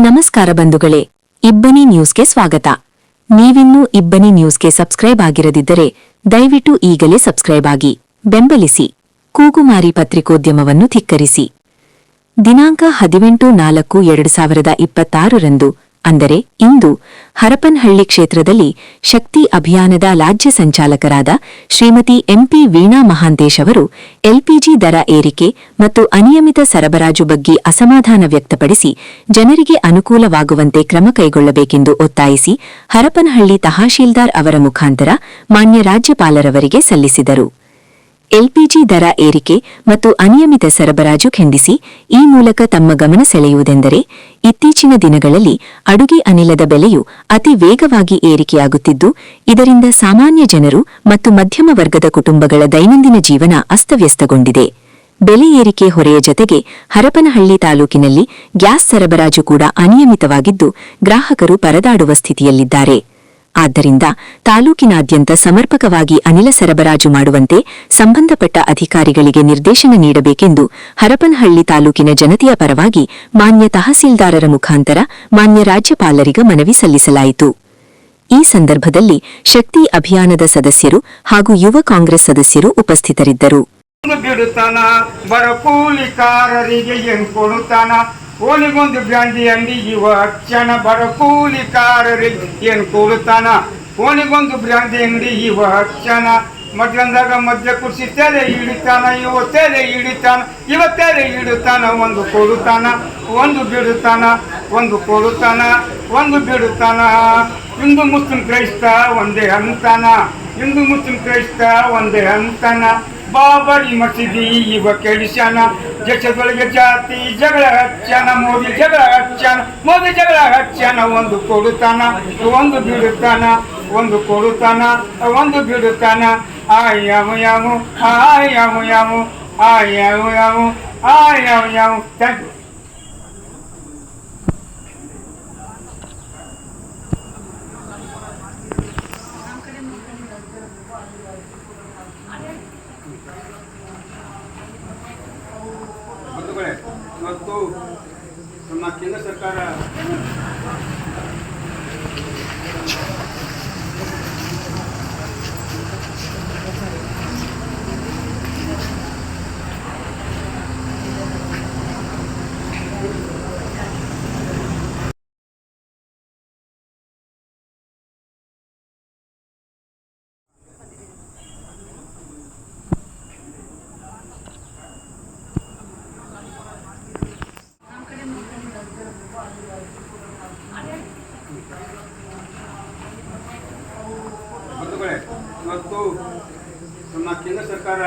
ನಮಸ್ಕಾರ ಬಂಧುಗಳೇ, ಇಬ್ಬನಿ ನ್ಯೂಸ್ಗೆ ಸ್ವಾಗತ. ನೀವಿನ್ನೂ ಇಬ್ಬನಿ ನ್ಯೂಸ್ಗೆ ಸಬ್ಸ್ಕ್ರೈಬ್ ಆಗಿರದಿದ್ದರೆ ದಯವಿಟ್ಟು ಈಗಲೇ ಸಬ್ಸ್ಕ್ರೈಬ್ ಆಗಿ, ಬೆಂಬಲಿಸಿ. ಕೂಗುಮಾರಿ ಪತ್ರಿಕೋದ್ಯಮವನ್ನು ಧಿಕ್ಕರಿಸಿ. ದಿನಾಂಕ 18-4-2026 ಅಂದರೆ ಇಂದು ಹರಪನಹಳ್ಳಿ ಕ್ಷೇತ್ರದಲ್ಲಿ ಶಕ್ತಿ ಅಭಿಯಾನದ ರಾಜ್ಯ ಸಂಚಾಲಕರಾದ ಶ್ರೀಮತಿ ಎಂಪಿ ವೀಣಾ ಮಹಾಂತೇಶ್ ಅವರು ಎಲ್ಪಿಜಿ ದರ ಏರಿಕೆ ಮತ್ತು ಅನಿಯಮಿತ ಸರಬರಾಜು ಬಗ್ಗೆ ಅಸಮಾಧಾನ ವ್ಯಕ್ತಪಡಿಸಿ ಜನರಿಗೆ ಅನುಕೂಲವಾಗುವಂತೆ ಕ್ರಮ ಕೈಗೊಳ್ಳಬೇಕೆಂದು ಒತ್ತಾಯಿಸಿ ಹರಪನಹಳ್ಳಿ ತಹಶೀಲ್ದಾರ್ ಅವರ ಮುಖಾಂತರ ಮಾನ್ಯ ರಾಜ್ಯಪಾಲರವರಿಗೆ ಸಲ್ಲಿಸಿದರು. ಎಲ್ಪಿಜಿ ದರ ಏರಿಕೆ ಮತ್ತು ಅನಿಯಮಿತ ಸರಬರಾಜು ಖಂಡಿಸಿ ಈ ಮೂಲಕ ತಮ್ಮ ಗಮನ ಸೆಳೆಯುವುದೆಂದರೆ, ಇತ್ತೀಚಿನ ದಿನಗಳಲ್ಲಿ ಅಡುಗೆ ಅನಿಲದ ಬೆಲೆಯು ಅತಿ ವೇಗವಾಗಿ ಏರಿಕೆಯಾಗುತ್ತಿದ್ದು, ಇದರಿಂದ ಸಾಮಾನ್ಯ ಜನರು ಮತ್ತು ಮಧ್ಯಮ ವರ್ಗದ ಕುಟುಂಬಗಳ ದೈನಂದಿನ ಜೀವನ ಅಸ್ತವ್ಯಸ್ತಗೊಂಡಿದೆ. ಬೆಲೆ ಏರಿಕೆ ಹೊರೆಯ ಜತೆಗೆ ಹರಪನಹಳ್ಳಿ ತಾಲೂಕಿನಲ್ಲಿ ಗ್ಯಾಸ್ ಸರಬರಾಜು ಕೂಡ ಅನಿಯಮಿತವಾಗಿದ್ದು, ಗ್ರಾಹಕರು ಪರದಾಡುವ ಸ್ಥಿತಿಯಲ್ಲಿದ್ದಾರೆ. ಆದ್ದರಿಂದ ತಾಲೂಕಿನಾದ್ಯಂತ ಸಮರ್ಪಕವಾಗಿ ಅನಿಲ ಸರಬರಾಜು ಮಾಡುವಂತೆ ಸಂಬಂಧಪಟ್ಟ ಅಧಿಕಾರಿಗಳಿಗೆ ನಿರ್ದೇಶನ ನೀಡಬೇಕೆಂದು ಹರಪನಹಳ್ಳಿ ತಾಲೂಕಿನ ಜನತೆಯ ಪರವಾಗಿ ಮಾನ್ಯ ತಹಸೀಲ್ದಾರರ ಮುಖಾಂತರ ಮಾನ್ಯ ರಾಜ್ಯಪಾಲರಿಗೆ ಮನವಿ ಸಲ್ಲಿಸಲಾಯಿತು. ಈ ಸಂದರ್ಭದಲ್ಲಿ ಶಕ್ತಿ ಅಭಿಯಾನದ ಸದಸ್ಯರು ಹಾಗೂ ಯುವ ಕಾಂಗ್ರೆಸ್ ಸದಸ್ಯರು ಉಪಸ್ಥಿತರಿದ್ದರು. ಓನಿಗೊಂದು ಬ್ರಾಂಡಿ ಅಂಗಡಿ ಇವ ಕ್ಷಣ ಬಡ ಕೂಲಿಕಾರರಿಗೆ ಏನು ಕೊಡುತ್ತಾನ. ಓನಿಗೊಂದು ಬ್ರಾಂಡಿ ಅಂಗಡಿ ಇವ ಕ್ಷಣ ಮಧ್ಯಾಹ್ನದಾಗ ಮಧ್ಯ ಕುರ್ಸಿ ತೆರೆ ಹಿಡಿತಾನ, ತೆರೆ ಹಿಡಿತಾನ, ತೆರೆ ಹಿಡುತ್ತಾನ. ಒಂದು ಕೊಡುತ್ತಾನ, ಒಂದು ಬಿಡುತ್ತಾನ, ಒಂದು ಕೊಡುತ್ತಾನ, ಒಂದು ಬಿಡುತ್ತಾನ. ಹಿಂದೂ ಮುಸ್ಲಿಂ ಕ್ರೈಸ್ತ ಒಂದೇ ಅಂತಾನ, ಹಿಂದೂ ಮುಸ್ಲಿಂ ಕ್ರೈಸ್ತ ಒಂದೇ ಅಂತಾನ. ಬಾಬರಿ ಮಸೀದಿ ಇವ ಕೆಡಿಸ್ಯಾನ, ದೇಶದೊಳಗೆ ಜಾತಿ ಜಗಳ ಹಚ್ಚಾನ, ಮೋದಿ ಜಗಳ ಹಚ್ಚಾನ, ಮೋದಿ ಜಗಳ ಹಚ್ಚಾನ. ಒಂದು ಕೊಡುತ್ತಾನ, ಒಂದು ಬಿಡುತ್ತಾನ, ಒಂದು ಕೊಡುತ್ತಾನ, ಒಂದು ಬಿಡುತ್ತಾನ. ಆಯಾವು ಯಾವು ಆಯಾವು ಯಾವು ಆಯಾವು ಯಾವು ಆಯಾವು ಯಾವು. Thank you. ಇವತ್ತು ನಮ್ಮ ಕೇಂದ್ರ ಸರ್ಕಾರ ಇವತ್ತು ನಮ್ಮ ಕೇಂದ್ರ ಸರ್ಕಾರ